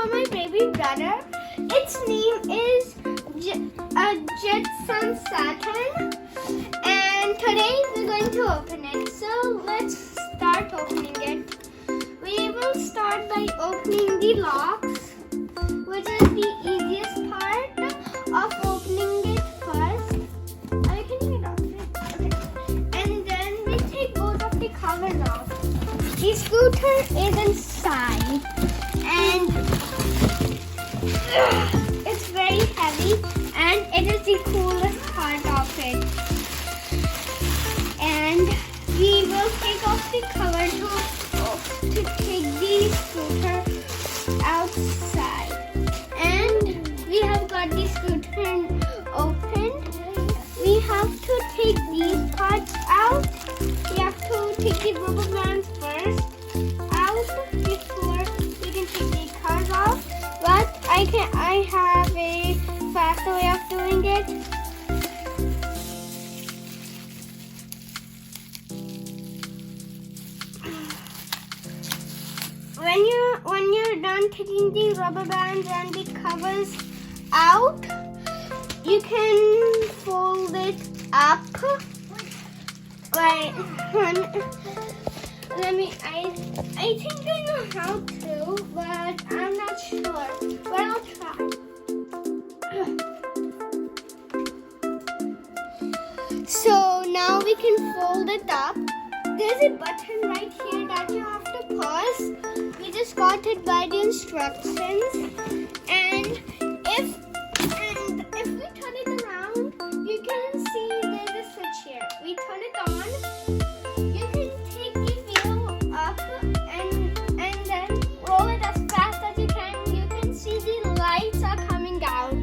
for my baby brother. Its name is Jetson Saturn, and today we're going to open it. So let's start opening it. We will start by opening the locks, which is the easiest part of opening it first. I can get off it. Okay. And then we take both of the covers off. The scooter is inside, and it's very heavy, and it is the coolest part of it. And we will take off the cover to take the scooter outside. And we have got the scooter open. We have to take these parts out. We have to take the rubber bands first out before we can take the cars off. But I have a faster way of doing it. When you're done taking the rubber bands and the covers out, you can fold it up. Right. I think I know how to, but I'm not sure. But I'll try. So now we can fold it up. There's a button right here that you have to press. We just got it by the instructions. And if we turn it around, you can see there's a switch here. We turn it on. You can take the wheel up and then roll it as fast as you can. You can see the lights are coming out.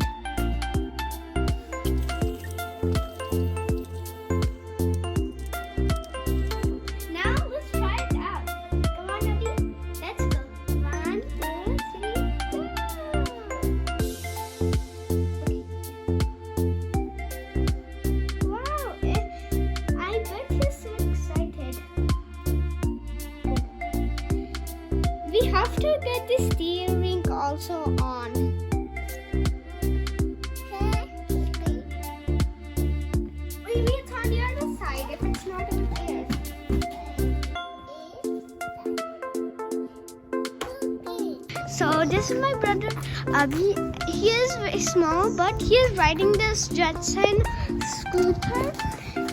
Now let's try it out. Come on, Abhi. Let's go. 1, 2, 3, go. Wow, I bet you're so excited. We have to get the steering also on. Maybe it's on the other side if it's not over there. So this is my brother Abhi. He is very small, but he is riding this Jetson scooter.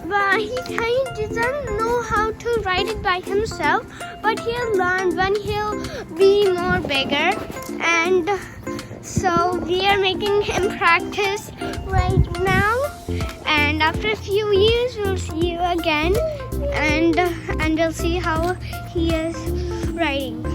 But he kind of doesn't know how to ride it by himself. But he'll learn when he'll be more bigger. And so we are making him practice right now. And after a few years, we'll see you again. And we'll see how he is riding.